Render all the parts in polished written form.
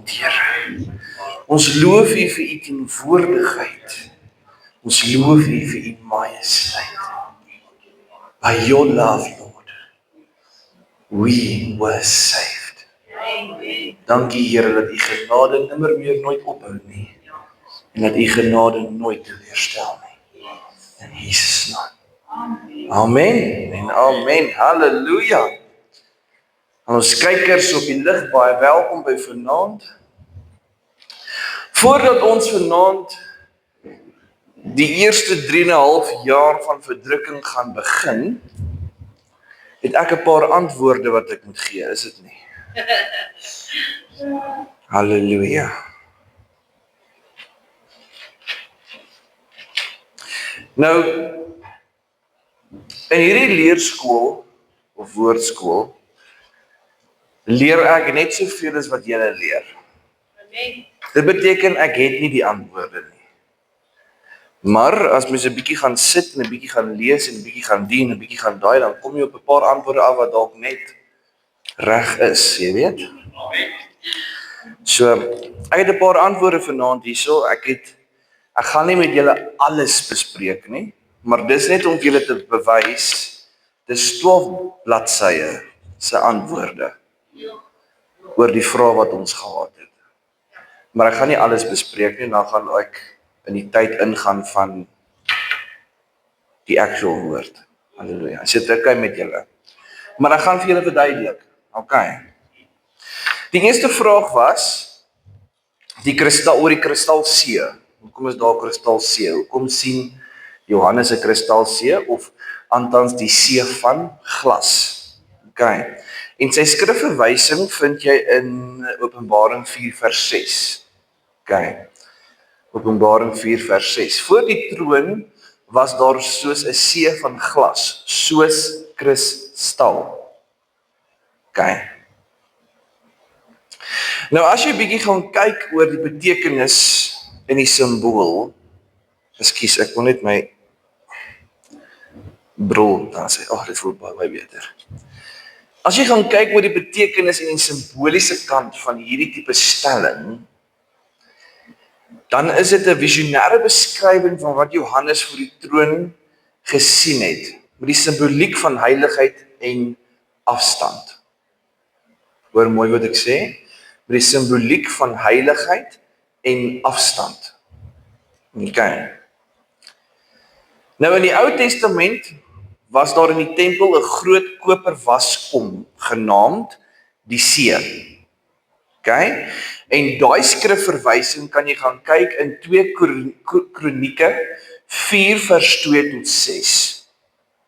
Here. Ons loof U vir U teenwoordigheid. Ons loof U vir U majesteit. By your love, Lord, we were saved. Dankie Here dat U genade nimmer meer nooit ophou nie. En dat U genade nooit teleurstel nie. In Jesus naam. Amen en amen. Halleluja. Aan ons kykers op die lig, baie welkom by vanaand. Voordat ons vanaand die eerste 3,5 jaar van verdrukking gaan begin, het ek 'n paar antwoorde wat ek moet gee, is dit nie? Halleluja. Nou, in hierdie leerskool, of woordskool, leer ek net soveel as wat julle leer. Dit beteken ek het nie die antwoorde nie. Maar as mens 'n bietjie gaan sit en 'n bietjie gaan lees en 'n bietjie gaan dien en 'n bietjie gaan daai, dan kom jy op 'n paar antwoorde af wat dalk net reg is, jy weet. So, ek het 'n paar antwoorde vanaand hierso. Ek gaan nie met julle alles bespreek nie, maar dis net om julle te bewys, dis 12 bladsye se antwoorde oor die vrae wat ons gehad het. Maar ek gaan nie alles bespreek nie, dan gaan ek in die tyd ingaan van die actual woord. Halleluja. Is dit okay met julle? Maar ek gaan vir julle verduidelik. Okay. Die eerste vraag was oor die kristalsee. Hoekom is daar kristalsee? Hoekom sien Johannes 'n kristalsee of althans die see van glas? Okay. En sy skrifverwysing vind jy in Openbaring 4 vers 6. Okay. Openbaring 4 vers 6. Voor die troon was daar soos 'n see van glas, soos kristal. Okay. Nou as jy bietjie gaan kyk oor die betekenis en die simbool, ekskuus, ek wil net my bril dan sê, dit voel baie beter. As jy gaan kyk oor die betekenis en die simboliese kant van hierdie tipe stelling, dan is dit 'n visionêre beskrywing van wat Johannes voor die troon gesien het, met die simboliek van heiligheid en afstand. Hoor mooi wat ek sê, met die simboliek van heiligheid en afstand. Okay. Nou in die Ou Testament was daar in die tempel 'n groot koper waskom genaamd die see. Okay? En daai skrifverwysing kan jy gaan kyk in 2 Kronieke 4 vers 2 tot 6.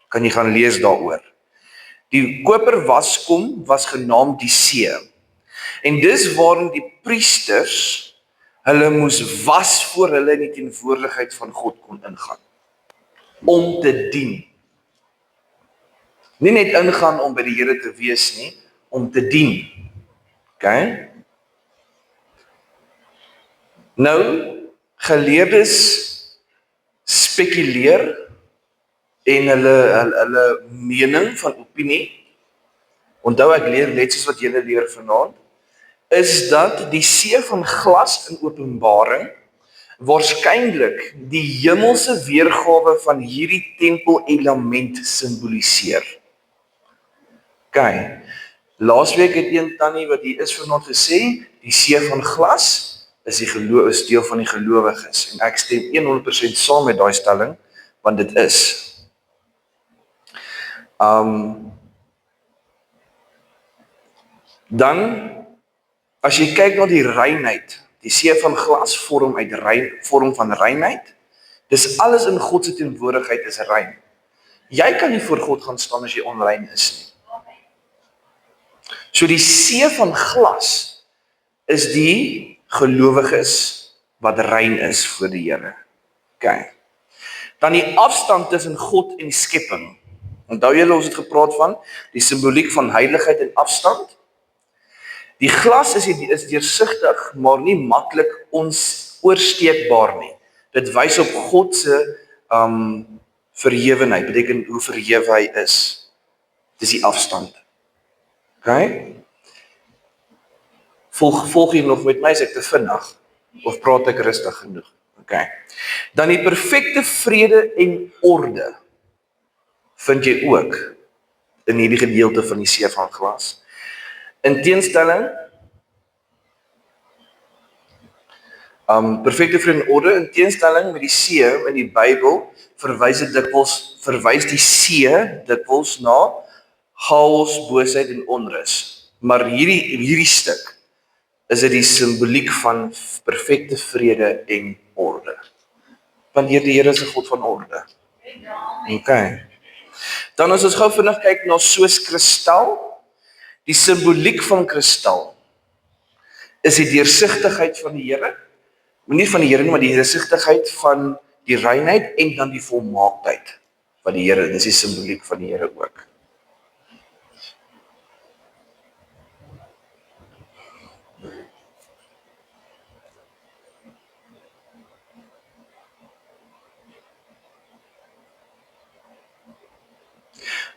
Kan jy gaan lees daaroor. Die koper waskom was genaamd die see. En dis waarin die priesters hulle moes was voor hulle in die teenwoordigheid van God kon ingaan. Om te dien. Nie net ingaan om by die Here te wees nie, om te dien. Okay? Nou, geleerdes spekuleer en hulle mening van opinie, onthou ek leer net soos wat julle leer vanaand, is dat die see van glas in Openbaring waarskynlik die hemelse weergawe van hierdie tempelelement simboliseer. Okay, laasweek het een tannie wat hier is vanaand gesê, die see van glas is deel van die gelowiges. En ek stem 100% saam met daai stelling, want dit is. Dan, as jy kyk na die reinheid, die see van glas vorm van reinheid, dis alles in God se teenwoordigheid is rein. Jy kan nie voor God gaan staan as jy onrein is nie. So die see van glas is die gelowiges wat rein is voor die Here. Okay. Dan die afstand tussen God en die skepping. Onthou julle ons het gepraat van die simboliek van heiligheid en afstand. Die glas is deursigtig, maar nie maklik oorsteekbaar nie. Dit wys op God se verhewenheid, beteken hoe verhewe hy is. Dis die afstand. Okay? Volg jy nog met my, is ek te vinnig? Of praat ek rustig genoeg? Okay. Dan die perfekte vrede en orde vind jy ook in hierdie gedeelte van die see van glas. In teenstelling, perfekte vrede en orde, in teenstelling met die see in die Bybel, verwys die see dikwels na chaos, boosheid en onrus. Maar hierdie stuk is dit die simboliek van perfekte vrede en orde. Want die Here is 'n God van orde. Okay. Dan as ons gou vinnig kyk na soos kristal, die simboliek van kristal is die deursigtigheid van die Here, nie van die Here nie, maar die deursigtigheid van die reinheid en dan die volmaaktheid van die Here, dis die simboliek van die Here ook.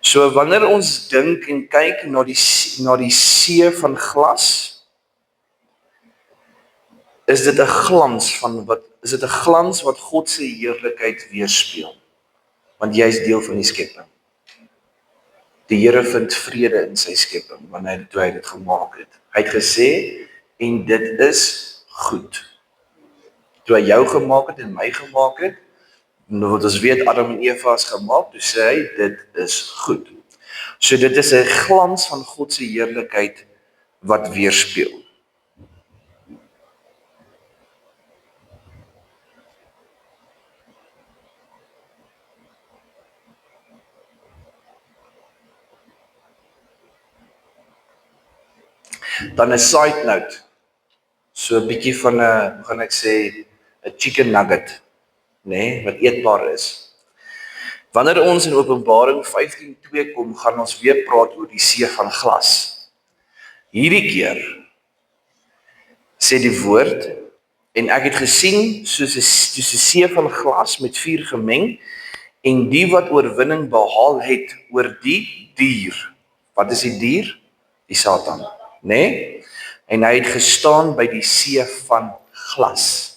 So wanneer ons dink en kyk na die see van glas, is dit 'n glans wat God se heerlikheid weerspieël. Want jy is deel van die skepping. Die Here vind vrede in sy skepping wanneer hy dit gemaak het. Hy het gesê en dit is goed. Toe hy jou gemaak het en my gemaak het, nou ons weet Adam en Eva is gemaak, toe sê hy dit is goed. So dit is 'n glans van God se heerlikheid wat weerspieël. Dan 'n side note, so 'n bietjie van 'n, gaan ek sê, 'n chicken nugget, wat eetbaar is. Wanneer ons in Openbaring 15:2 kom, gaan ons weer praat oor die see van glas. Hierdie keer sê die woord, en ek het gesien soos 'n see van glas met vuur gemeng, en die wat oorwinning behaal het oor die dier. Wat is die dier? Die Satan. En hy het gestaan by die see van glas.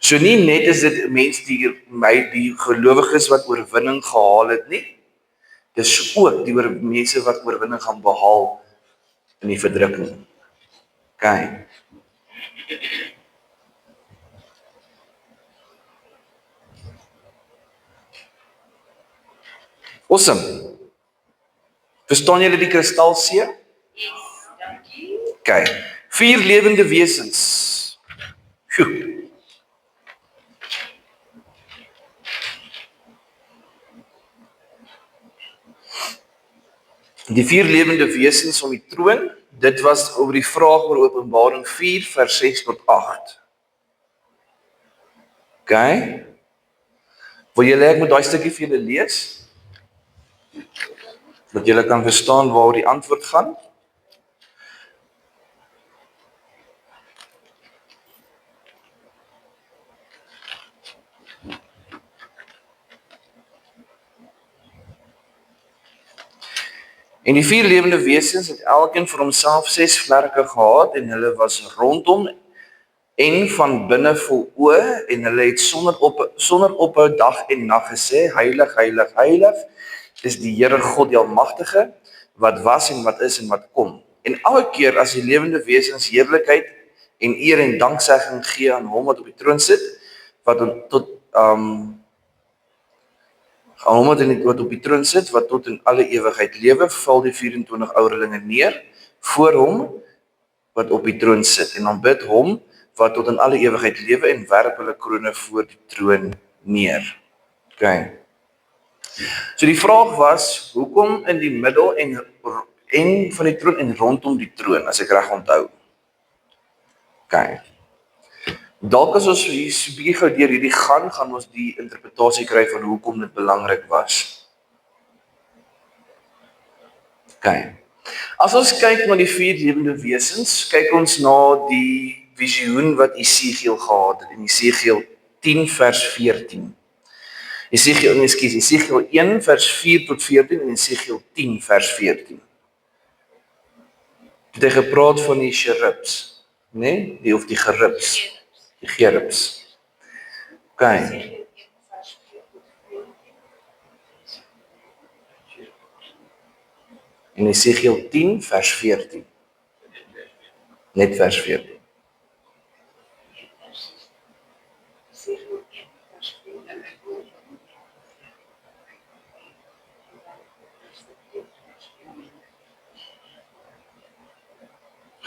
So nie net is dit mense die gelowiges wat oorwinning gehaal het nie, dis ook die mense wat oorwinning gaan behaal in die verdrukking. Okay. Awesome. Verstaan julle die kristalsee? Okay. 4 lewende wesens. Die 4 lewende wesens om die troon, dit was oor die vraag oor Openbaring 4 vers 6 tot 8. Okay. Wil julle ek moet daai stukkie vir julle lees? Dat julle kan verstaan waar die antwoord gaan? En die 4 lewende wesens het elkeen vir homself 6 vlerke gehad en hulle was rondom en van binne vol oë en hulle het sonder ophou dag en nag gesê, heilig, heilig, heilig, is die Here God die Almagtige, wat was en wat is en wat kom. En elke keer as die lewende wesens heerlikheid en eer en danksegging gee aan hom wat op die troon sit, wat op die troon sit, wat tot in alle ewigheid lewe, val die 24 ouderlinge neer voor hom wat op die troon sit en aanbid hom wat tot in alle ewigheid lewe en werp hulle krone voor die troon neer. Okay. So die vraag was, hoekom in die middel en van die troon en rondom die troon, as ek reg onthou? Okay. Dalk as ons hier so 'n bietjie gou deur hierdie gaan ons die interpretasie kry van hoekom dit belangrik was. Okay. As ons kyk na die 4 lewende wesens, kyk ons na die visioen wat Esegiel gehad het in Esegiel 10 vers 14. Esegiel 1 vers 4 tot 14 en Esegiel 10 vers 14. Het hy gepraat van die cherubs, nee? Die of die gerubs, die gerubs. OK. En Esegiel 10 vers 14. Net vers 14.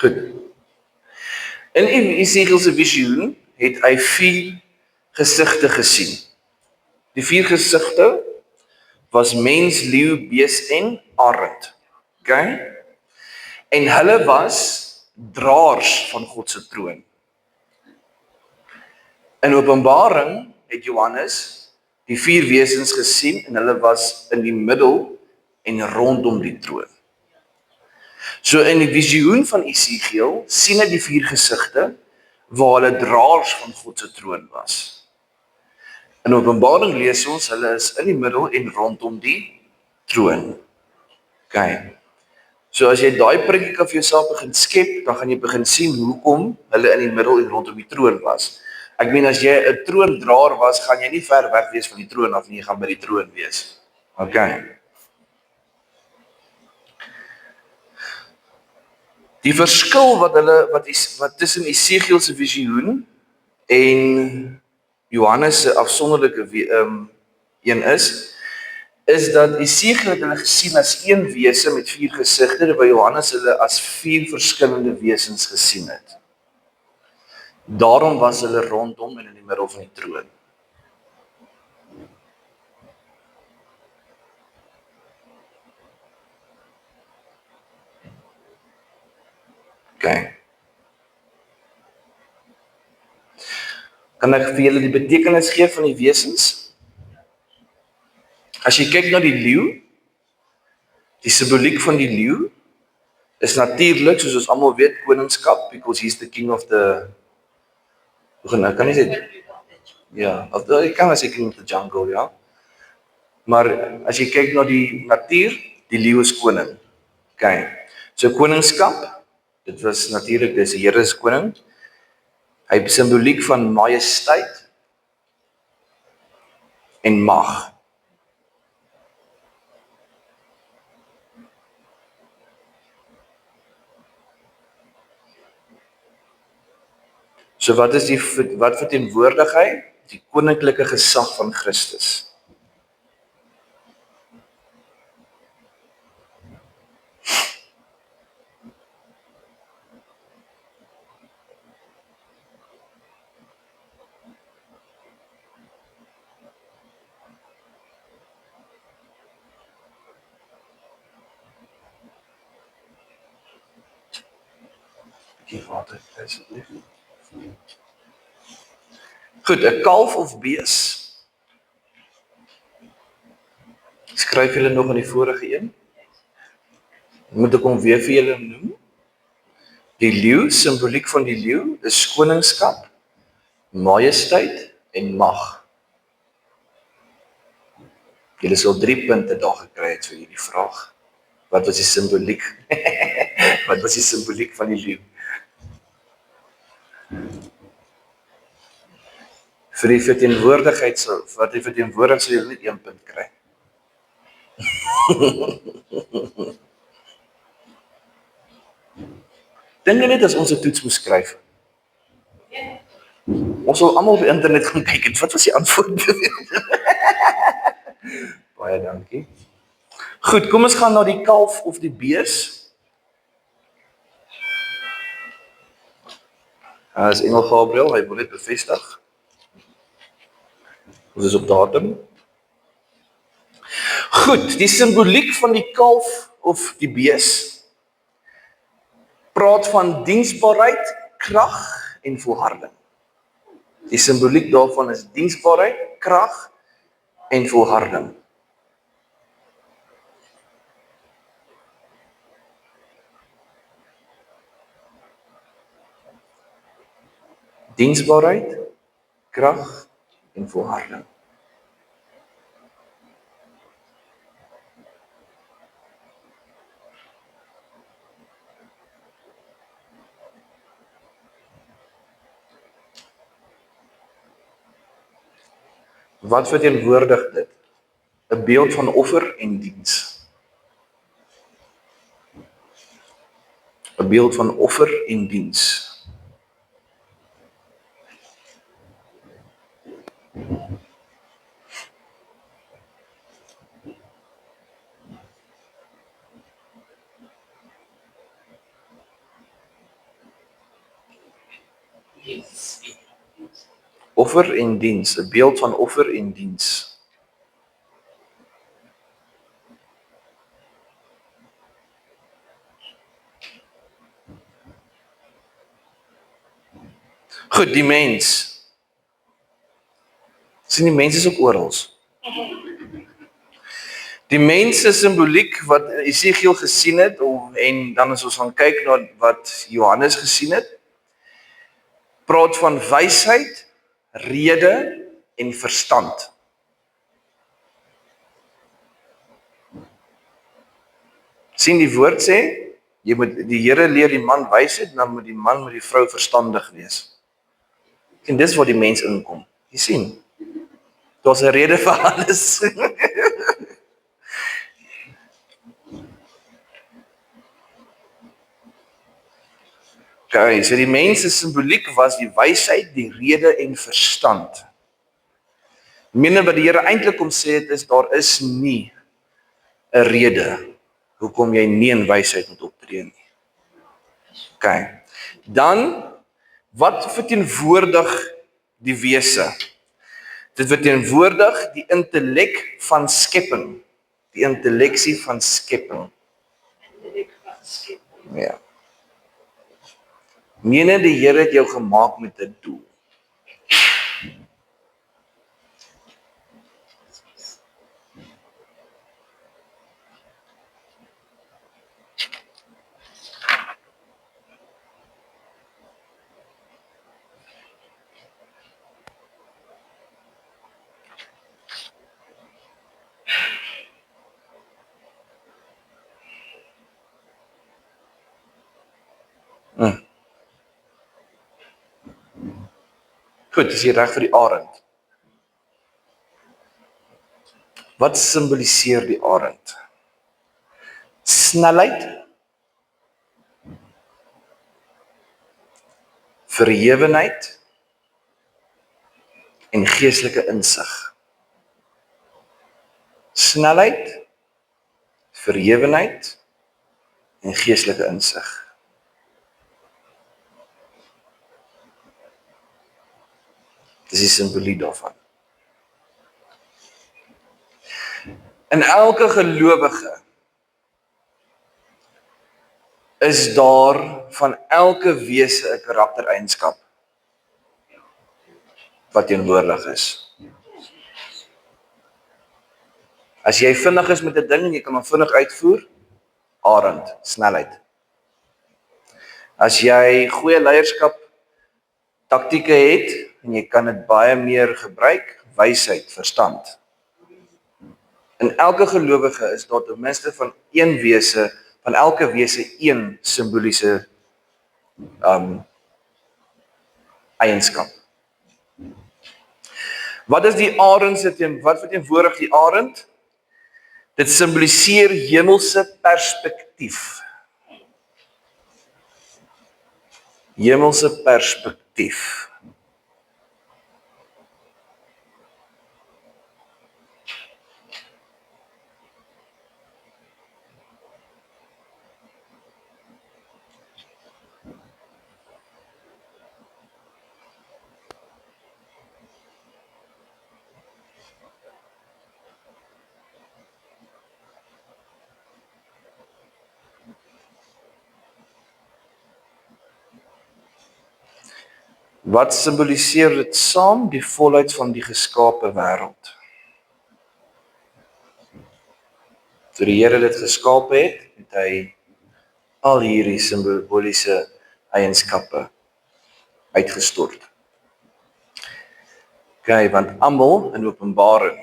Goed. In Esegiel se visioen het hy 4 gesigte gesien. Die 4 gesigte was mens, leeu, bees en arend. OK? En hulle was draers van God se troon. In Openbaring het Johannes die 4 wesens gesien en hulle was in die middel en rondom die troon. So in die visioen van Esegiel sien hy die 4 gesigte waar hulle draers van God se troon was. In Openbaring lees ons hulle is in die middel en rondom die troon. OK. So as jy daai prentjie kan vir jouself begin skep, dan gaan jy begin sien hoekom hulle in die middel en rondom die troon was. Ek meen as jy 'n troondraer was, gaan jy nie ver weg wees van die troon af nie, jy gaan by die troon wees. OK. Die verskil wat tussen Esegiel se visioen en Johannes se afsonderlike een is dat Esegiel het hulle gesien as een wese met 4 gesigte, terwyl Johannes hulle as 4 verskillende wesens gesien het. Daarom was hulle rondom en in die middel van die troon. OK. Kan ek vir julle die betekenis gee van die wesens? As jy kyk na die leeu, die simboliek van die leeu is natuurlik, soos ons almal weet, koningskap, because he's the king of the, kan nie sê, ja, ek kan sê king of the jungle, ja. Maar as jy kyk na die natuur, die leeu is koning. OK. So koningskap, dit was natuurlik, dis die Here is koning. Hy het simboliek van majesteit en mag. So wat verteenwoordig hy? Die koninklike gesag van Christus. Water, asseblief. Goed, 'n kalf of bees. Skryf julle nog aan die vorige een? Moet ek hom weer vir julle noem? Die leeu, simboliek van die leeu is koningskap, majesteit en mag. Julle sal 3 punte daar gekry het vir hierdie vraag. Wat was die simboliek? Wat was die simboliek van die leeu? Vir die verteenwoordigheid wat die verteenwoordig sal jy net 1 punt kry. Dink jy net as ons 'n toets moes skryf? Ons sal almal op die internet gaan kyk en wat was die antwoord? Baie dankie. Goed, kom ons gaan na die kalf of die bees. As Engel Gabriel, hy wil net bevestig. Ons is op datum. Goed, die simboliek van die kalf of die bees praat van diensbaarheid, krag en volharding. Die simboliek daarvan is diensbaarheid, krag en volharding. Diensbaarheid, krag en volharding. Wat verteenwoordig dit? 'n Beeld van offer en diens. 'n Beeld van offer en diens. Offer en diens, 'n beeld van offer en diens. Goed, die mens. Sien die mens is ook oral. Die mens se simboliek wat Esegiel gesien het, en dan as ons gaan kyk na wat Johannes gesien het, praat van wysheid, rede en verstand. Sien die woord sê, jy moet die Here leer die man wysheid, dan moet die man met die vrou verstandig wees. En dis waar die mens inkom. Jy sien, daar's 'n rede vir alles. Okay, so die mens se simboliek was die wysheid, die rede en verstand. Meen wat die Here eintlik kom sê het is, daar is nie 'n rede hoekom jy nie in wysheid moet optree nie. Okay. Dan, wat verteenwoordig die wese? Dit verteenwoordig die intellek van skepping. Die intelleksie van skepping. Ja. Meen die Here het jou gemaak met 'n doel. Goed, is jy reg vir die arend? Wat simboliseer die arend? Snelheid, verhewenheid en geestelike insig. Snelheid, verhewenheid en geestelike insig. Dis die simboliek daarvan. In elke gelowige is daar van elke wese 'n karaktereienskap wat teenwoordig is. As jy vinnig is met 'n ding en jy kan hom vinnig uitvoer, arend, snelheid. As jy goeie leierskap taktieke het en jy kan dit baie meer gebruik, wysheid, verstand. In elke gelowige is daar ten minste van een wese, van elke wese een simboliese eienskap. Wat is die arend se wat verteenwoordig die arend? Dit simboliseer hemelse perspektief. Hemelse perspektief. Wat simboliseer dit saam? Die volheid van die geskape wêreld. Toe die Here dit geskaap het, het hy al hierdie simboliese eienskappe uitgestort. Okay, want almal in Openbaring,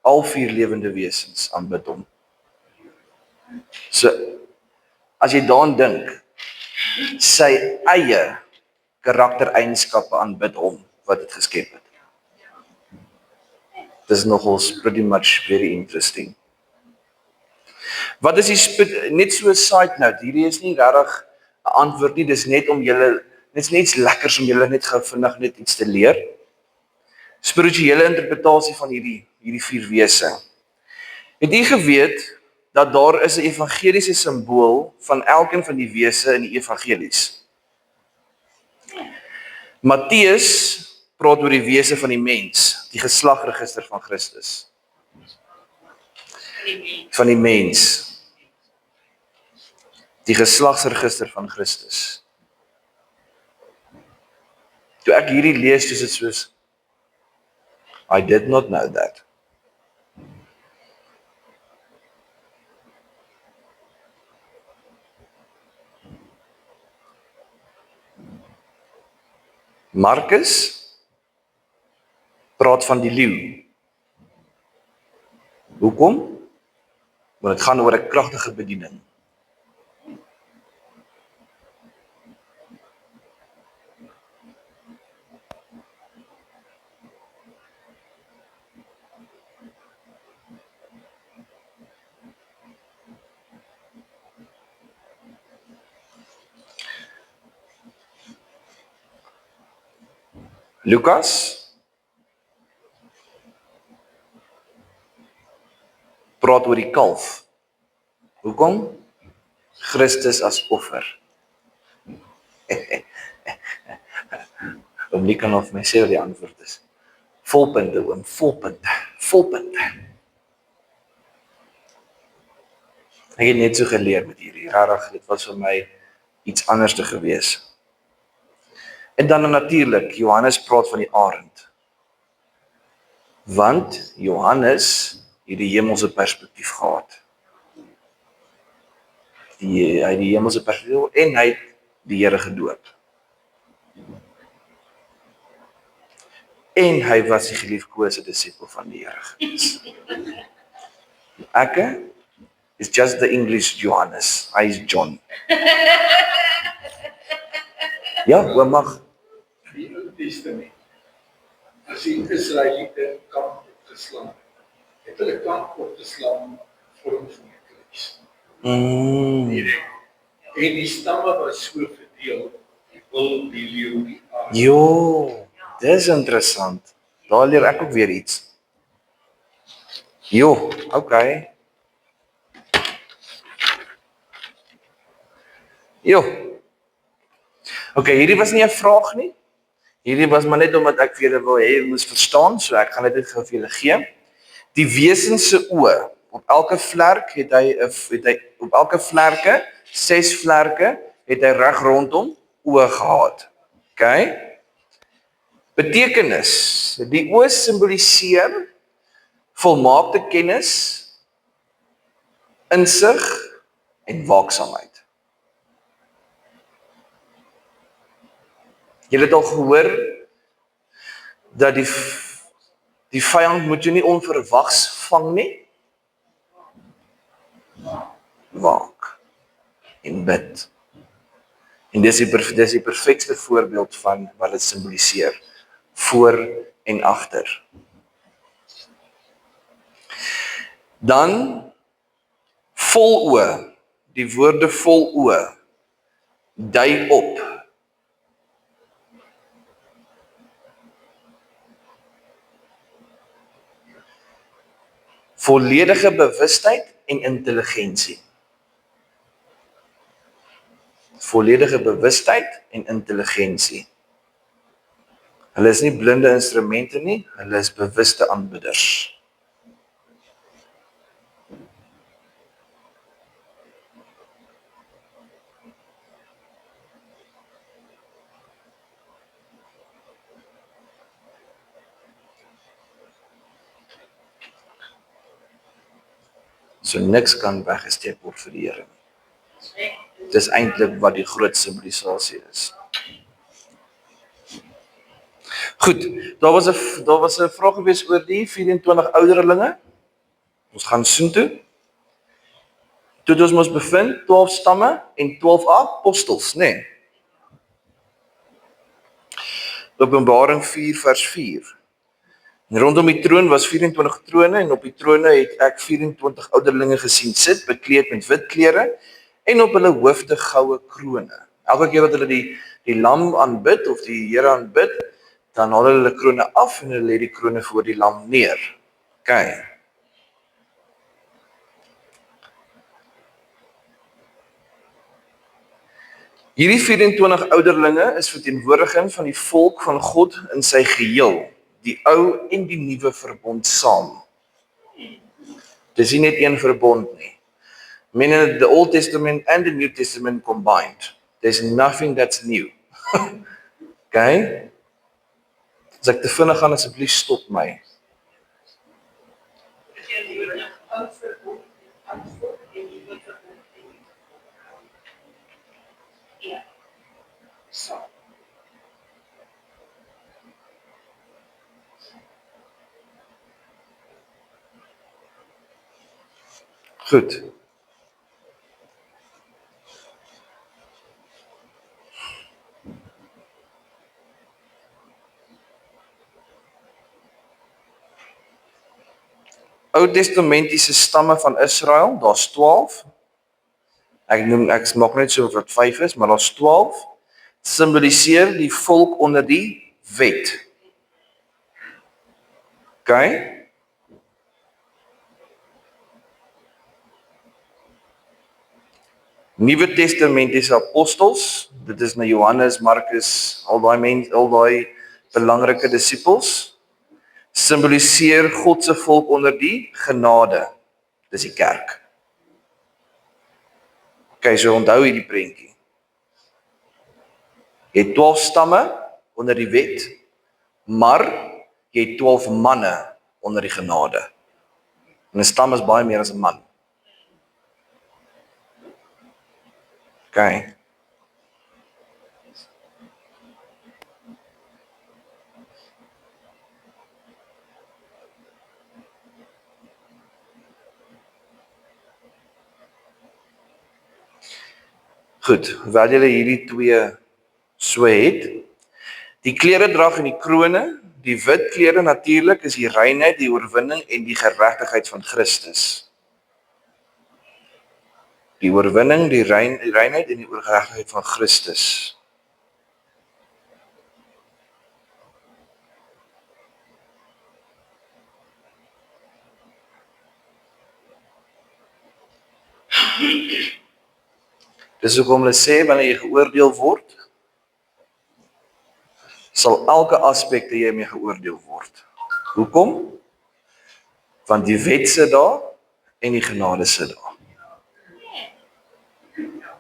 al 4 lewende wesens aanbid hom. So, as jy daaraan dink, sy eie karaktereienskappe aanbid hom wat dit geskep het. Dis nogals pretty much very interesting. Wat is die net so 'n side note, hierdie is nie regtig 'n antwoord nie, dis net om julle, dit is net iets lekkers om julle net gou vinnig net iets te leer. Spirituele interpretasie van hierdie 4 wese. Het u geweet dat daar is 'n evangeliese simbool van elkeen van die wese in die evangelies? Matteus praat oor die wese van die mens, die geslagregister van Christus. Van die mens. Die geslagsregister van Christus. Toe ek hierdie lees, is dit soos, I did not know that. Markus praat van die leeu. Hoekom? Want dit gaan oor 'n kragtige bediening. Lukas praat oor die kalf. Hoekom? Christus as offer. Oom nie kan of my sê wat die antwoord is. Volpunte oom, volpunte. Ek het net so geleer met hierdie, regtig, dit was vir my iets anders te gewees. En dan natuurlik, Johannes praat van die arend. Want Johannes het die hemelse perspektief gehad. Hy het die hemelse perspektief en hy het die Here gedoop. En hy was die geliefkose disipel van die Here gewees. Ek is just the English Johannes. Hy is John. Ja, oom mag. Die Ou Testament. As die Israeliete kamp opgeslaan het hulle kamp opgeslaan vorm van 'n kruis. En die stamme was so verdeel, die bul, die leeu, die aard. Jo, dis interessant. Daar leer ek ook weer iets. Jo, okay. Jo. Okay, hierdie was nie 'n vraag nie. Hierdie was maar net omdat ek vir julle wil hê julle moes verstaan, so ek gaan dit net gou vir julle gee. Die wesen se oë, op elke vlerk het hy op elke vlerke, 6 vlerke, het hy reg rondom oë gehad. Okay? Betekenis, die oë simboliseer volmaakte kennis, insig en waaksaamheid. Julle het al gehoor dat die vyand moet jou nie onverwags vang nie. Waak en bid. En dis die perfekste voorbeeld van wat dit simboliseer, voor en agter. Dan vol oë, die woorde vol oë dui op volledige bewustheid en intelligensie. Volledige bewustheid en intelligensie. Hulle is nie blinde instrumente nie, hulle is bewuste aanbidders. So niks kan weggesteek word vir die Here. Dis eintlik wat die groot simbolisasie is. Goed, daar was 'n vraag gewees oor die 24 ouderlinge. Ons gaan soontoe. Toe ons mos bevind 12 stamme en 12 apostels, né? Nee. Openbaring 4 vers 4. En rondom die troon was 24 trone en op die trone het ek 24 ouderlinge gesien sit, bekleed met wit klere en op hulle hoofde goue krone. Elke keer wat hulle die lam aanbid of die Here aanbid, dan haal hulle krone af en hulle lê die krone voor die lam neer. OK. Hierdie 24 ouderlinge is verteenwoordiging van die volk van God in sy geheel, die ou en die nuwe verbond saam. Dis nie net een verbond nie. Meaning the Old Testament and the New Testament combined. There's nothing that's new. Okay? As ek te vinnig gaan, asseblief stop my. Goed. Ou Testamentiese stamme van Israel, daar's 12. Ek maak net so wat 5 is, maar daar's 12. Simboliseer die volk onder die wet. OK? Nuwe Testamentiese apostels, dit is na Johannes, Markus, al daai belangrike disippels, simboliseer God se volk onder die genade. Dis die kerk. OK, so onthou hierdie prentjie. Jy het 12 stamme onder die wet, maar jy het 12 manne onder die genade. En 'n stam is baie meer as 'n man. OK. Goed, waar julle hierdie twee so het, die kleredrag en die krone, die wit klere natuurlik is die reinheid, die oorwinning en die geregtigheid van Christus. Die oorwinning, die reinheid en die geregtigheid van Christus. Dis hoekom hulle sê wanneer jy geoordeel word, sal elke aspek dat jy mee geoordeel word. Hoekom? Want die wet sit daar en die genade sit daar.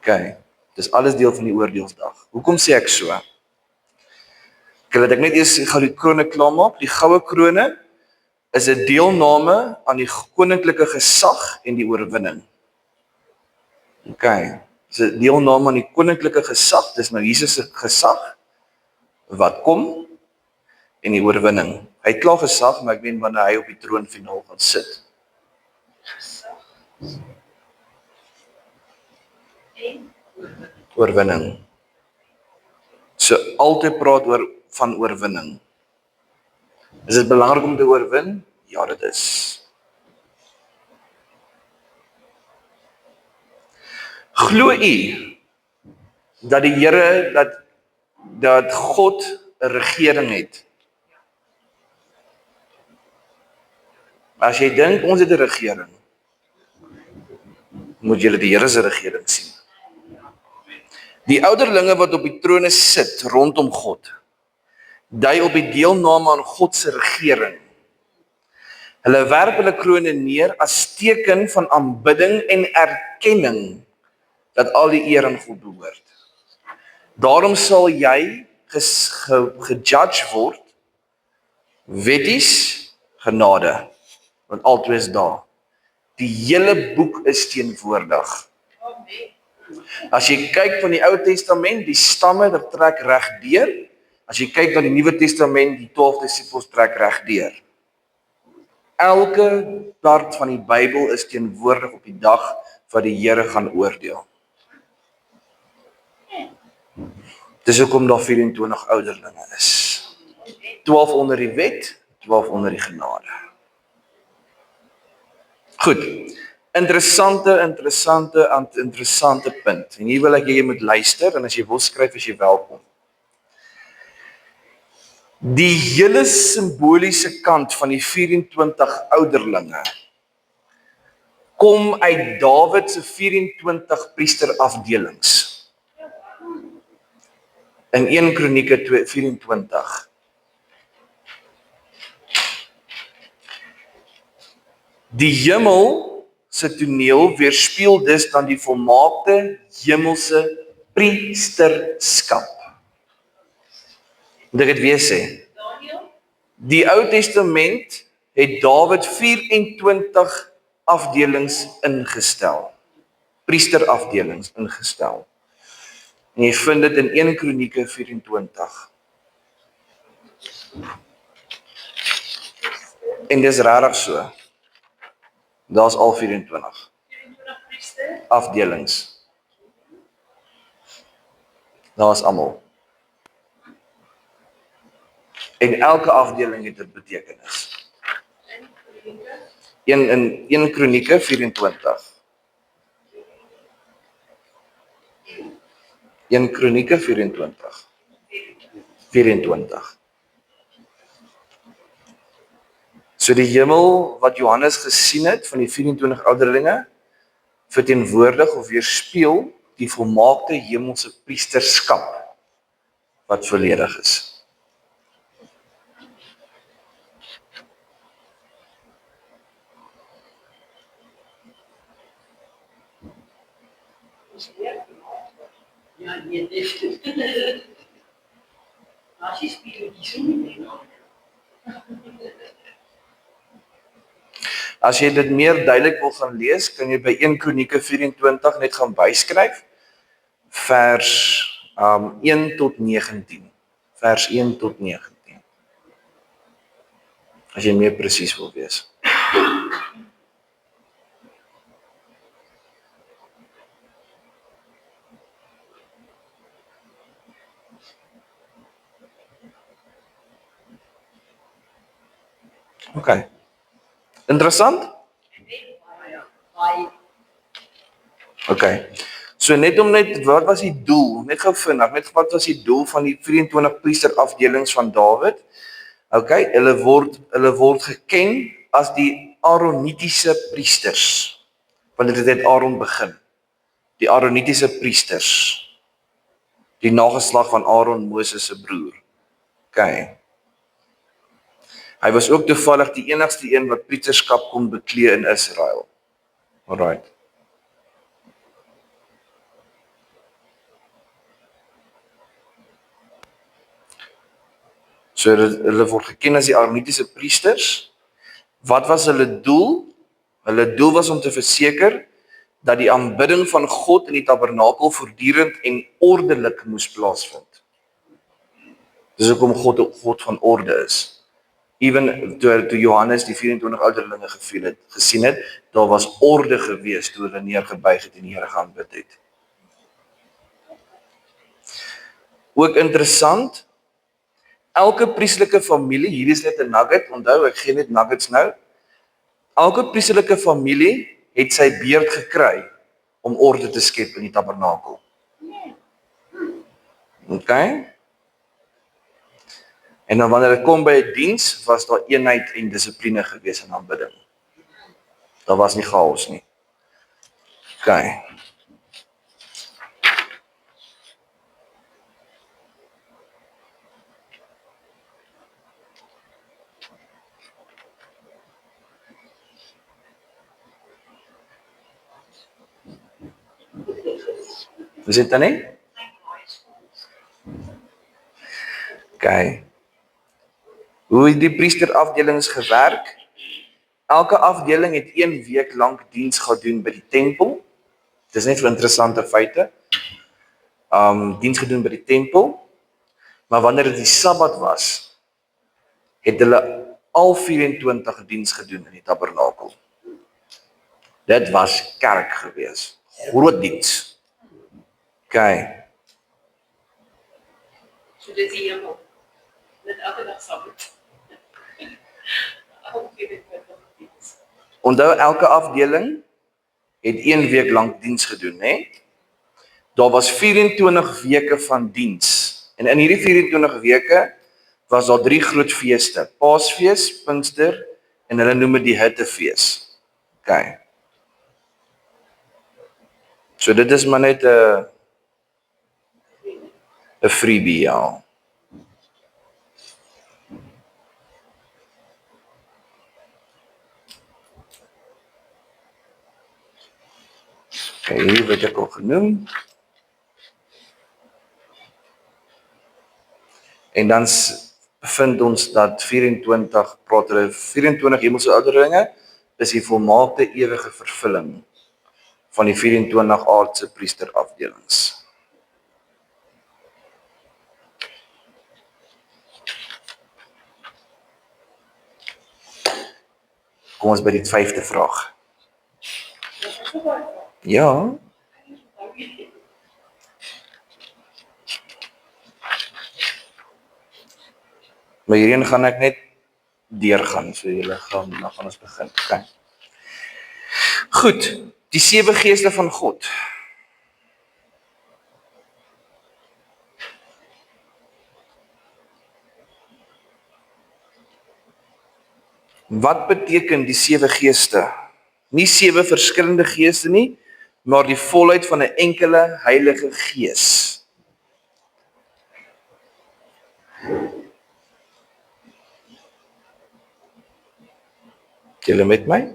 OK, dis alles deel van die oordeelsdag. Hoekom sê ek so? Laat ek net eers gou die krone klaarmaak. Die goue krone is 'n deelname aan die koninklike gesag en die oorwinning. OK, dis 'n deelname aan die koninklike gesag, dis nou Jesus se gesag wat kom en die oorwinning. Hy het klaar gesag, maar ek weet wanneer hy op die troon finaal gaan sit. Oorwinning. So altyd praat oor van oorwinning. Is dit belangrik om te oorwin? Ja, dit is. Glo u dat die Here dat God 'n regering het? As jy dink ons het 'n regering, moet jy die Here se regering sien. Die ouderlinge wat op die trone sit rondom God, dui op die deelname aan God se regering. Hulle werp hulle krone neer as teken van aanbidding en erkenning dat al die eer aan God behoort. Daarom sal jy gejudge word, wetties, genade, want albei is daar. Die hele boek is teenwoordig. As jy kyk van die Ou Testament, die stamme dat trek reg deur. As jy kyk na die Nuwe Testament, die 12 disippels trek reg deur. Elke part van die Bybel is teenwoordig op die dag wat die Here gaan oordeel. Dis hoekom daar 24 ouderlinge is. 12 onder die wet, 12 onder die genade. Goed, interessante punt. En hier wil ek jy moet luister, en as jy wil skryf, as jy welkom. Die hele simboliese kant van die 24 ouderlinge kom uit Dawid se 24 priesterafdelings. In 1 Kronieke 24. Die hemel se toneel weerspieël dus dan die volmaakte hemelse priesterskap. Moet ek dit weer sê? Die Ou Testament het Dawid 24 afdelings ingestel. Priesterafdelings ingestel. En jy vind dit in 1 Kronieke 24. En dis regtig so. Daar's al 24 afdelings. Daar's almal. En elke afdeling het 'n betekenis. In 1 Kronieke 24. 1 Kronieke 24. 24. So die hemel wat Johannes gesien het van die 24 ouderlinge verteenwoordig of weerspieël die volmaakte hemelse priesterskap wat volledig is. Ja, nee, dit. As jy speel die son. As jy dit meer duidelik wil gaan lees, kan jy by 1 Kronieke 24 net gaan byskryf vers 1 tot 19. Vers 1 tot 19. As jy meer presies wil wees. Okay. Interessant? Okay. So net wat was die doel? Net gou vinnig, net wat was die doel van die 24 priesterafdelings van Dawid? Okay, hulle word geken as die Aaronitiese priesters. Want dit het Aaron begin. Die Aaronitiese priesters. Die nageslag van Aaron, Moses se broer. Okay. Hy was ook toevallig die enigste een wat priesterskap kon beklee in Israel. Alright. So hulle word geken as die Aaronitiese priesters. Wat was hulle doel? Hulle doel was om te verseker dat die aanbidding van God in die tabernakel voortdurend en ordelik moes plaasvind. Dis hoekom God van orde is. Even toe Johannes die 24 ouderlinge gesien het, daar was orde gewees toe hulle neergebuig het en die Here aanbid het. Ook interessant, elke priesterlike familie, hier is net 'n nugget, onthou ek gee net nuggets nou. Elke priesterlike familie het sy beurt gekry om orde te skep in die tabernakel. Okay? En dan wanneer dit kom by 'n diens, was daar eenheid en dissipline gewees in aanbidding. Daar was nie chaos nie. Okay. Is dit dan nie? Okay. Hoe het die priesterafdelings gewerk? Elke afdeling het 1 week lank diens gedoen by die tempel. Dis net so interessante feite. Diens gedoen by die tempel. Maar wanneer dit die Sabbat was, het hulle al 24 diens gedoen in die tabernakel. Dit was kerk gewees. Groot diens. Okay. So dit is die hemel. Net elke dag Sabbat. Onthou elke afdeling het 1 week lank diens gedoen, né? Daar was 24 weke van diens. En in hierdie 24 weke was daar 3 groot feeste: Paasfees, Pinkster en hulle noem dit die Hittefees. OK. So dit is maar net 'n freebie, ja. OK, hierdie wat ek al genoem. En dan vind ons dat 24 praat hulle 24 hemelse ouderlinge is die volmaakte ewige vervulling van die 24 aardse priesterafdelings. Kom ons by die 5de vraag. Ja, maar hierheen gaan ek net deurgaan, so julle dan gaan ons begin. Okay. Goed, die 7 geeste van God. Wat beteken die 7 geeste? Nie 7 verskillende geeste nie, maar die volheid van 'n enkele Heilige Gees. Julle met my?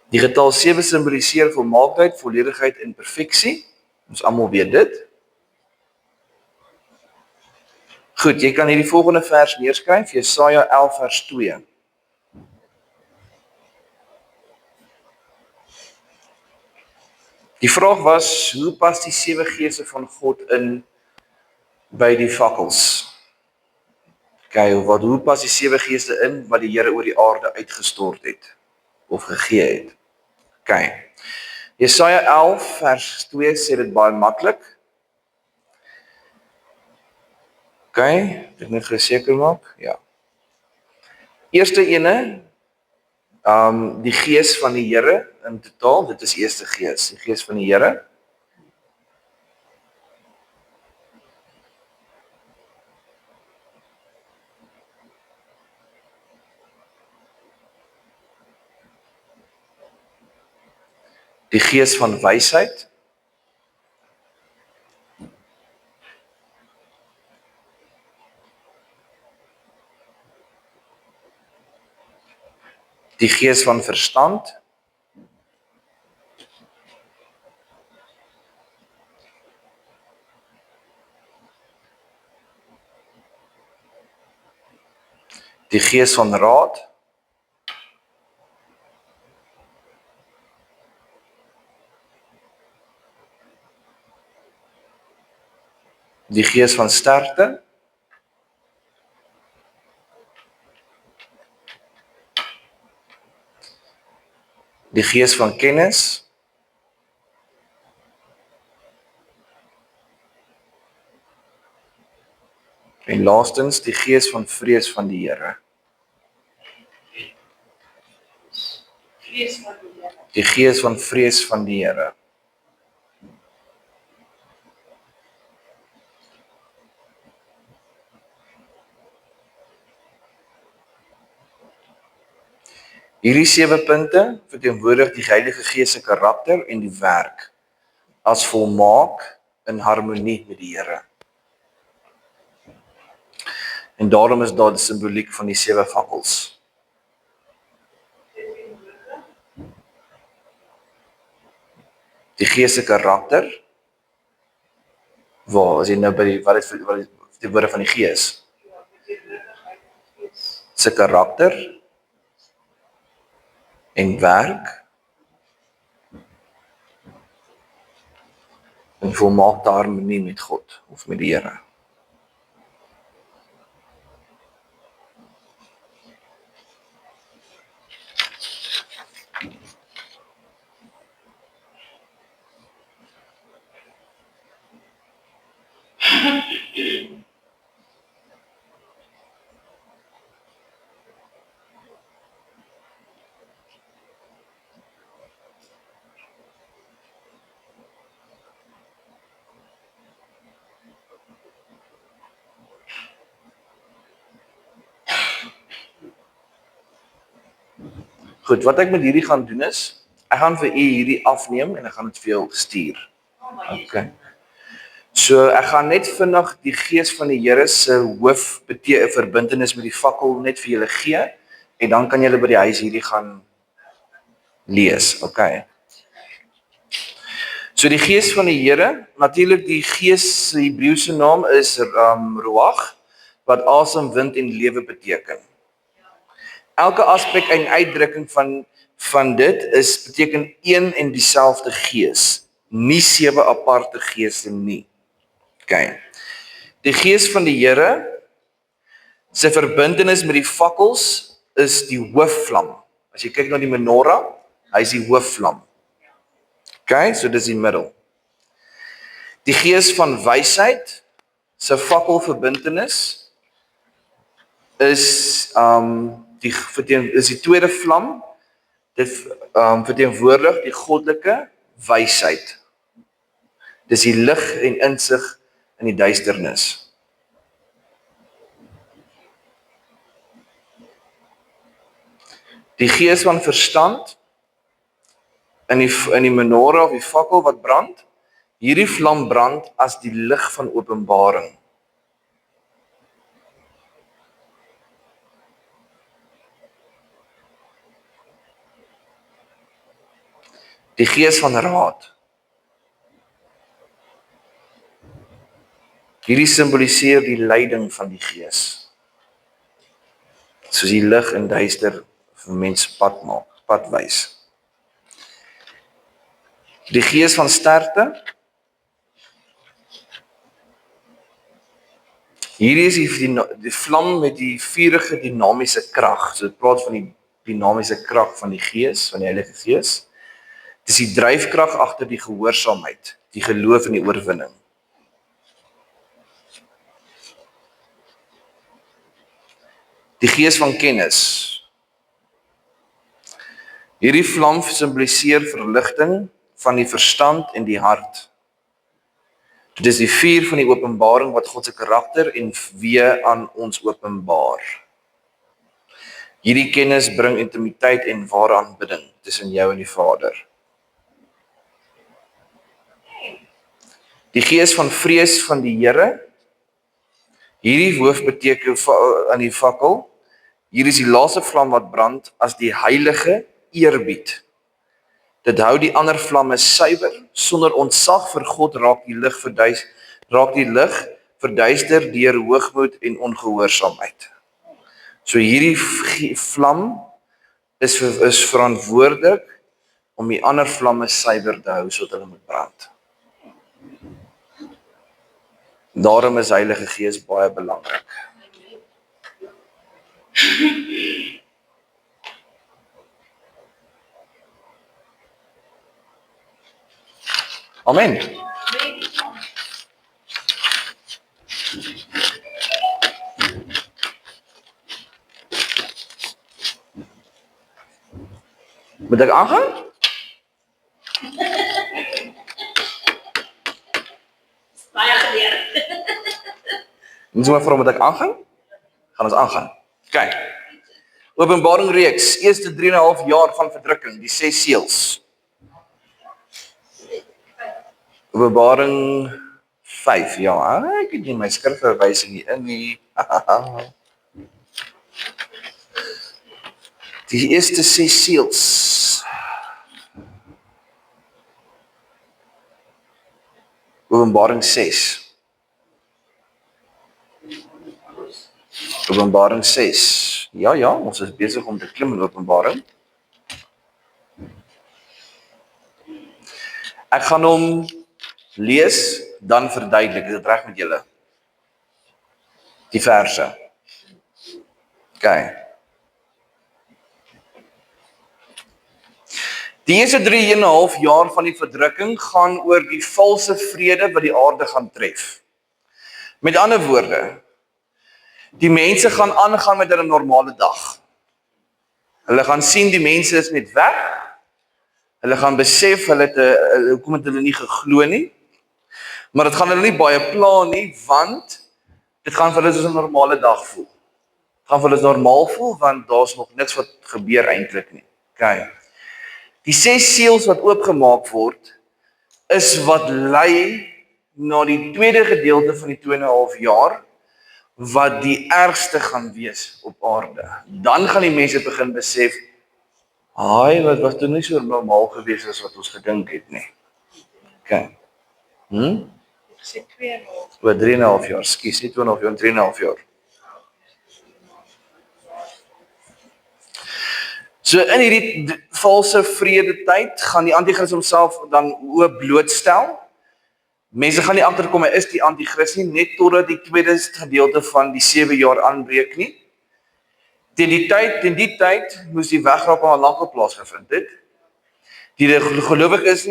Die getal 7 simboliseer volmaaktheid, volledigheid en perfeksie. Ons almal weet dit. Goed, jy kan hierdie volgende vers neerskryf, Jesaja 11 vers 2. Die vraag was, hoe pas die 7 geeste van God in by die fakkels? Hoe pas die 7 geeste in wat die Here oor die aarde uitgestort het of gegee het? Jesaja 11 vers 2 sê dit baie maklik. Ek net geseker maak. Ja. Eerste ene, die gees van die Here in totaal, dit is eerste gees, die gees van die Here. Die gees van wysheid. Die gees van verstand. Die gees van raad. Die gees van sterkte. Die gees van kennis. En laastens die gees van vrees van die Here. Die gees van vrees van die Here. Hierdie 7 punte verteenwoordig die Heilige Gees se karakter en die werk as volmaak in harmonie met die Here. En daarom is daar die simboliek van die 7 fakkels. Die Gees se karakter, waar as jy nou by die wat is die woorde van die Gees? Se karakter en werk in volmaakte harmonie met God of met die Here. Goed, wat ek met hierdie gaan doen is, ek gaan vir u hierdie afneem en ek gaan dit vir jou stuur. Okay. So ek gaan net vinnig die gees van die Here se verbintenis met die fakkel net vir julle gee en dan kan julle by die huis hierdie gaan lees, okay. So die gees van die Here, natuurlik die gees se Hebreëse naam is Ruach, wat asem, wind en lewe beteken. Elke aspek en uitdrukking van dit beteken een en dieselfde gees, nie 7 aparte geeste nie. Okay. Die gees van die Here, sy verbintenis met die fakkels is die hoofvlam. As jy kyk na die menorah, hy is die hoofvlam. Okay, so dis die middel. Die gees van wysheid, sy fakkelverbintenis is die tweede vlam. Dit verteenwoordig die goddelike wysheid. Dis die lig en insig in die duisternis. Die gees van verstand in die menorah of die fakkel wat brand, hierdie vlam brand as die lig van openbaring. Die gees van raad. Hierdie simboliseer die leiding van die gees. Soos die lig en duister vir mense pad maak, pad wys. Die gees van sterkte. Hierdie is die vlam met die vurige dinamiese krag. So dit praat van die dinamiese krag van die gees, van die Heilige Gees. Dit is die dryfkrag agter die gehoorsaamheid, die geloof en die oorwinning. Die gees van kennis. Hierdie vlam simboliseer verligting van die verstand en die hart. Dit is die vuur van die openbaring wat God se karakter en weë aan ons openbaar. Hierdie kennis bring intimiteit en ware aanbidding tussen jou en die Vader. Die gees van vrees van die Here. Hierdie hoof beteken aan die fakkel. Hier is die laaste vlam wat brand as die heilige eerbied. Dit hou die ander vlamme suiwer, sonder ontzag vir God raak die lig verduister deur hoogmoed en ongehoorsaamheid. So hierdie vlam is verantwoordelik om die ander vlamme suiwer te hou sodat hulle moet brand. Daarom is Heilige Gees baie belangrik. Amen. Moet ek aangaan? Baie geleer. Ons moet vra moet ek aangaan? Gaan ons aangaan. Kyk. Openbaring reeks, eerste 3,5 jaar van verdrukking, die 6 seels. Openbaring 5, ja, ek het nie my skrifverwysing hier in nie. Die eerste 6 seels. Openbaring 6. Openbaring 6. Ja, ons is besig om te klim in Openbaring. Ek gaan hom lees, dan verduidelik. Is dit reg met julle? Die verse. Okay. Die eerste 3,5 jaar van die verdrukking gaan oor die valse vrede wat die aarde gaan tref. Met ander woorde, die mense gaan aangaan met 'n normale dag. Hulle gaan sien die mense is net weg. Hulle gaan besef hoekom het hulle nie geglo nie. Maar dit gaan hulle nie baie pla nie, want dit gaan vir hulle soos 'n normale dag voel. Dit gaan vir hulle normaal voel, want daar's nog niks wat gebeur eintlik nie. Okay. Die 6 seels wat oopgemaak word, is wat lei na die tweede gedeelte van die 2,5 jaar, wat die ergste gaan wees op aarde. Dan gaan die mense begin besef, haai, wat was toe nie so normaal gewees as wat ons gedink het nie. Okay. Ek sê 2,5. Oor 3,5 jaar, skus, nie 2,5 jaar, 3,5 jaar. So in hierdie valse vrede tyd gaan die anti-kris homself dan oop blootstel. Mense gaan nie agterkom hy is die anti-kris nie, net totdat die tweede gedeelte van die 7 jaar aanbreek nie. Teen die tyd moes die wegraping al lank op plaasgevind het. Die gelowige is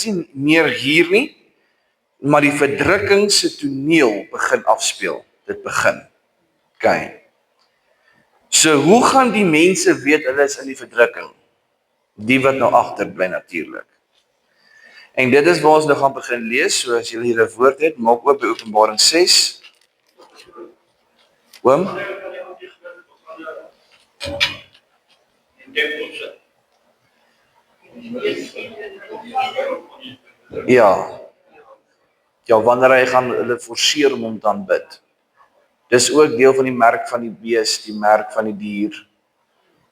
nie meer hier nie, maar die verdrukking se toneel begin afspeel. Dit begin. Okay. So hoe gaan die mense weet hulle is in die verdrukking? Die wat nou agter bly natuurlik. En dit is waar ons nou gaan begin lees, so as julle hier 'n woord het, maak oop by Openbaring 6. Oom? Ja. Ja, wanneer hy gaan hulle forceer om hom te aanbid. Dis ook deel van die merk van die bees, die merk van die dier.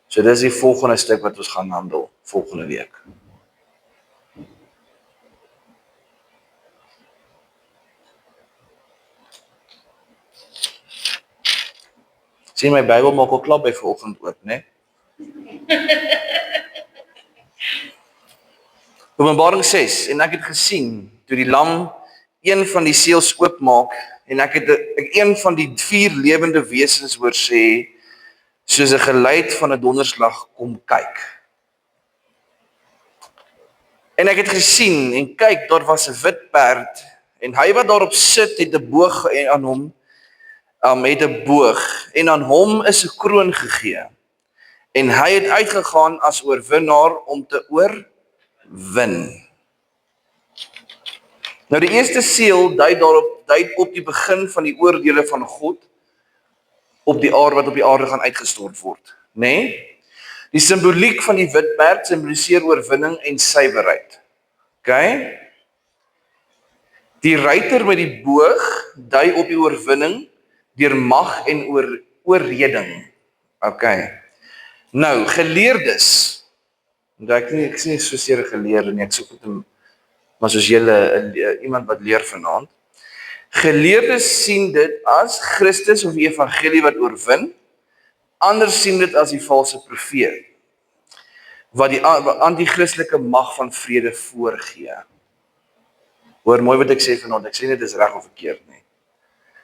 So dis die volgende stuk wat ons gaan handel volgende week. Sien my Bybel maak al klap by vanoggend oop, né? Openbaring 6, en ek het gesien toe die lam een van die seels oopmaak en ek het een van die 4 lewende wesens hoor sê soos 'n geluid van 'n donderslag kom kyk. En ek het gesien en kyk, daar was 'n wit perd en hy wat daarop sit het 'n boog en aan hom het 'n boog en aan hom is 'n kroon gegee. En hy het uitgegaan as oorwinnaar om te oorwin. Nou die eerste seël dui op die begin van die oordeele van God op die aarde wat op die aarde gaan uitgestort word, né? Die simboliek van die wit perd simboliseer oorwinning en suiwerheid. Okay? Die ruiter met die boog dui op die oorwinning deur mag en oorreding. Okay. Nou, geleerdes. Ek is nie so seer geleerde nie, ek soek dit maar soos julle iemand wat leer vanaand. Geleerdes sien dit as Christus of die evangelie wat oorwin. Anders sien dit as die valse profeet wat die anti-christelike mag van vrede voorgee. Hoor mooi wat ek sê vanaand, ek sê nie dit is reg of verkeerd nie.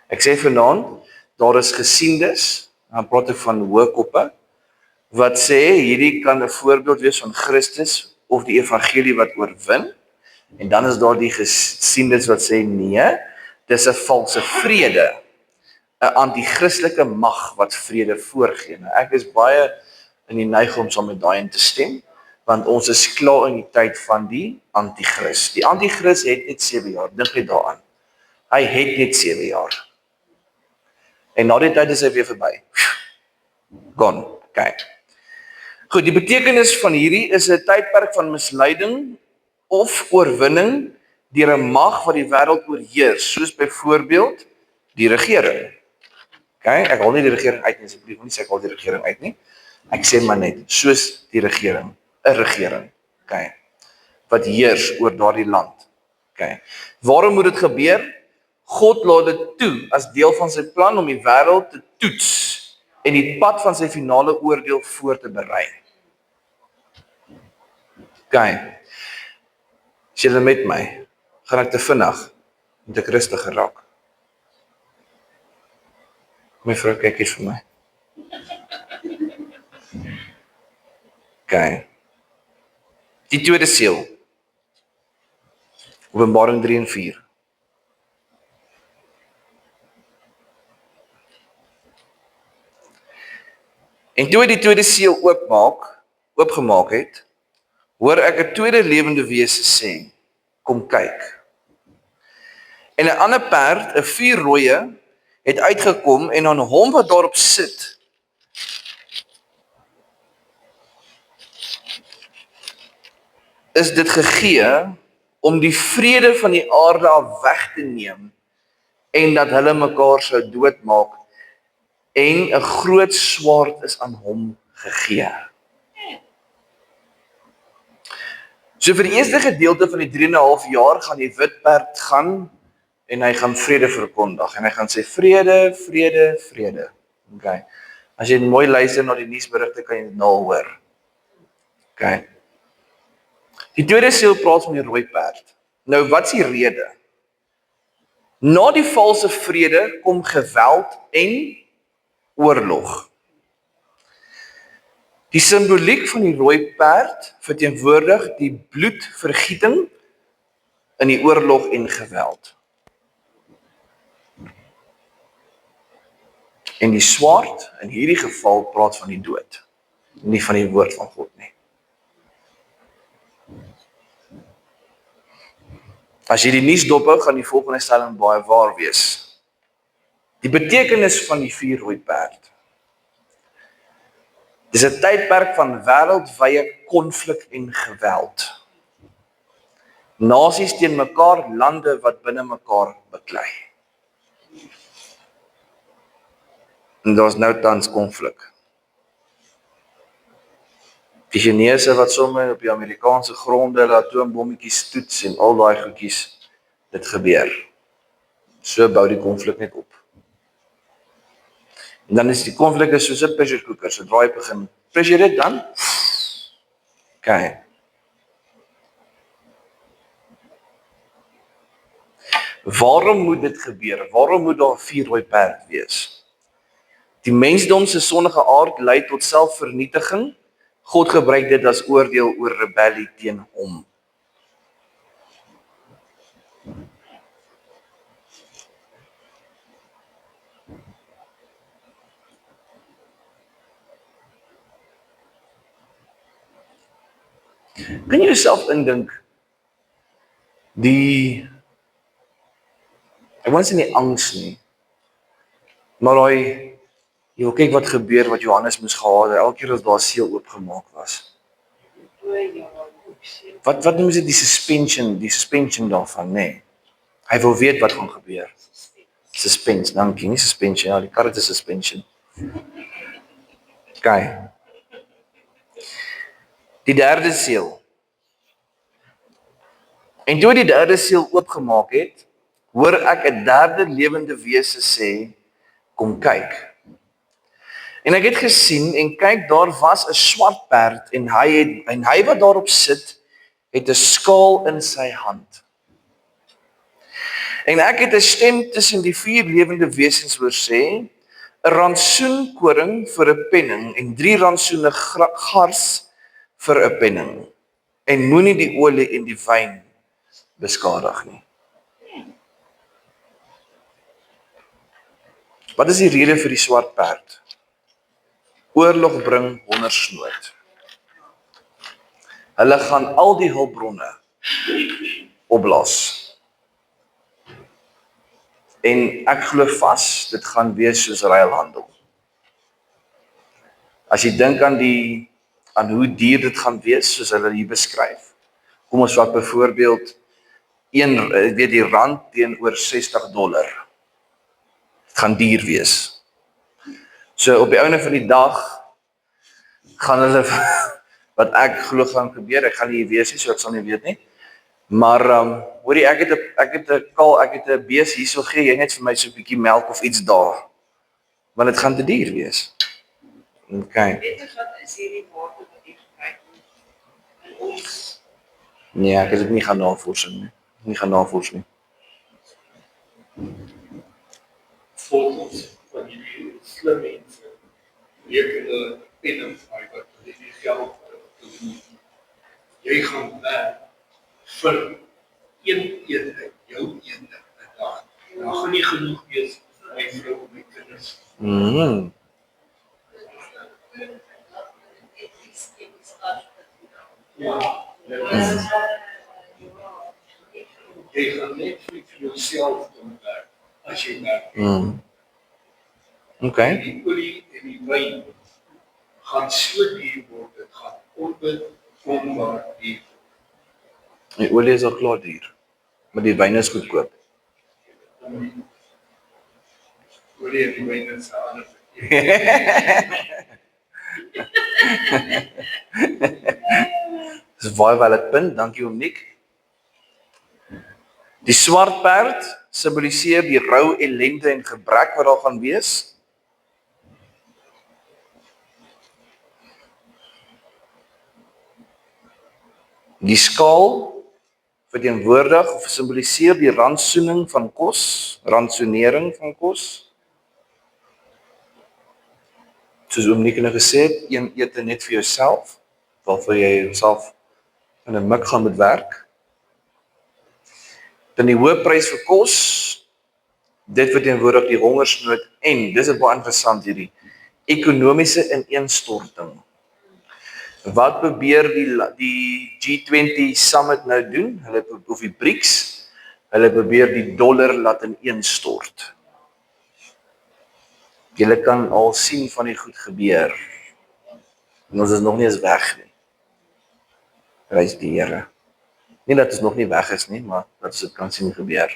Ek sê vanaand, daar is gesiendes, dan praat ek van hoë koppe, wat sê hierdie kan 'n voorbeeld wees van Christus of die evangelie wat oorwin. En dan is daar die gesiendes wat sê nee, dis 'n valse vrede, 'n anti-christelike mag wat vrede voorgee. Nou, ek is baie in die neiging om saam met daai in te stem, want ons is klaar in die tyd van die anti-kris. Die anti-kris het net 7 jaar, dink jy daaraan. Hy het net 7 jaar. En na die tyd is hy weer verby. Gone. Okay. Goed, die betekenis van hierdie is 'n tydperk van misleiding of oorwinning deur 'n mag wat die wêreld oorheers, soos byvoorbeeld die regering. Okay, ek haal nie die regering uit nie, asseblief, moenie sê ek haal die regering uit nie. Ek sê maar net, soos die regering, 'n regering, okay, wat heers oor daardie land. Okay. Waarom moet dit gebeur? God laat dit toe as deel van sy plan om die wêreld te toets en die pad van sy finale oordeel voor te berei. Okay. As julle met my, gaan ek te vinnig, moet ek rustiger raak. My vrou kyk hier vir my. Okay. Die tweede seël. Openbaring 3 en 4. En toe hy die tweede seël oopgemaak het, hoor ek 'n tweede lewende wese sê, kom kyk. En 'n ander perd, 'n vuurrooie, het uitgekom en aan hom wat daarop sit, is dit gegee om die vrede van die aarde af weg te neem en dat hulle mekaar sou doodmaak en 'n groot swaard is aan hom gegee. So vir die eerste gedeelte van die 3,5 jaar gaan die wit perd gaan en hy gaan vrede verkondig en hy gaan sê vrede, vrede, vrede. Okay. As jy mooi luister na die nuusberigte kan jy dit nou hoor. Okay. Die tweede seël praat van die rooi perd. Nou wat is die rede? Na die valse vrede kom geweld en oorlog. Die simboliek van die rooi perd verteenwoordig die bloedvergieting in die oorlog en geweld. En die swaard in hierdie geval praat van die dood, nie van die woord van God nie. As jy die nuus dophou, gaan die volgende stelling baie waar wees. Die betekenis van die 4 rooi perd. Dis 'n tydperk van wêreldwye konflik en geweld. Nasies teen mekaar, lande wat binne mekaar beklei. En daar's nou tans konflik. Die Chinese wat sommer op die Amerikaanse gronde hulle atoombommetjies toets en al daai goedjies, dit gebeur. So bou die konflik net op. En dan is die konflik soos 'n pressure cooker, sodra jy begin pressure dit dan. Okay. Waarom moet dit gebeur? Waarom moet daar 4 rooi perd wees? Die mensdom se sondige aard lei tot selfvernietiging. God gebruik dit as oordeel oor rebellie teen hom. Kan jy jouself indink ek wou nie sê nie angs nie, maar daai jy kyk wat gebeur wat Johannes moes gehad het elke keer as daar seël oopgemaak was. Wat noem jy die suspension daarvan, nê? Hy wil weet wat gaan gebeur. Suspense, dankie, nie suspension, ja, die kar het 'n suspension. Okay. Die derde seël. En toe die derde seël oopgemaak het, hoor ek 'n derde lewende wese sê, kom kyk. En ek het gesien en kyk, daar was 'n swart perd en hy wat daarop sit, het 'n skaal in sy hand. En ek het 'n stem tussen die 4 lewende wesens hoor sê, 'n rantsoen koring vir 'n penning en 3 rantsoene gars vir 'n penning. En moenie die olie en die wyn beskadig nie. Wat is die rede vir die swart perd? Oorlog bring hongersnood. Hulle gaan al die hulpbronne opblaas. En ek glo vas, dit gaan wees soos ruilhandel. As jy dink aan hoe duur dit gaan wees, soos hulle hier beskryf. Kom ons vat byvoorbeeld die rand teenoor $60. Dit gaan duur wees. So op die einde van die dag gaan hulle wat ek glo gaan gebeur, ek gaan nie hier wees nie, so ek sal nie weet nie. Maar hoorie, ek het 'n bees hierso, gee jy net vir my so 'n bietjie melk of iets daar. Want dit gaan te duur wees. Okay. Weet jy wat is hierdie water wat jy gebruik in ons? Nee, ek het dit nie gaan navorsing nie. Nie gaan navors nie. Foto's van die slim mense. Reken hulle penning uit wat hulle die geld doen. Jy gaan werk vir een eenheid, jou eenheid 'n dag. Dan gaan nie genoeg wees vir my vrou en my kinders. Ja. Jy gaan net vir jouself doen werk as jy werk. Okay. Die olie en die wyn gaan so duur word, dit gaan onbekombaar duur. Die olie is al klaar duur, maar die wyn is goedkoop. Olie en die wyn is 'n ander verkeer. Dis baie valid punt, dankie oom Nick. Die swart perd simboliseer die rou, ellende en gebrek wat daar gaan wees. Die skaal verteenwoordig of simboliseer die rantsoening van kos, rantsonering van kos. Soos oom Nick nou gesê het, een ete net vir jouself, waarvoor jy jouself in 'n mik gaan moet werk. Dan die hoë prys vir kos, dit verteenwoordig die hongersnood en, dis baie interessant hierdie, ekonomiese ineenstorting. Wat probeer die G20 summit nou doen? Hulle of die BRICS, hulle probeer die dollar laat ineenstort. Julle kan al sien van die goed gebeur. En ons is nog nie eens weg nie. Prys die Here. Nie dat ons nog nie weg is nie, maar dat ons dit kan sien gebeur.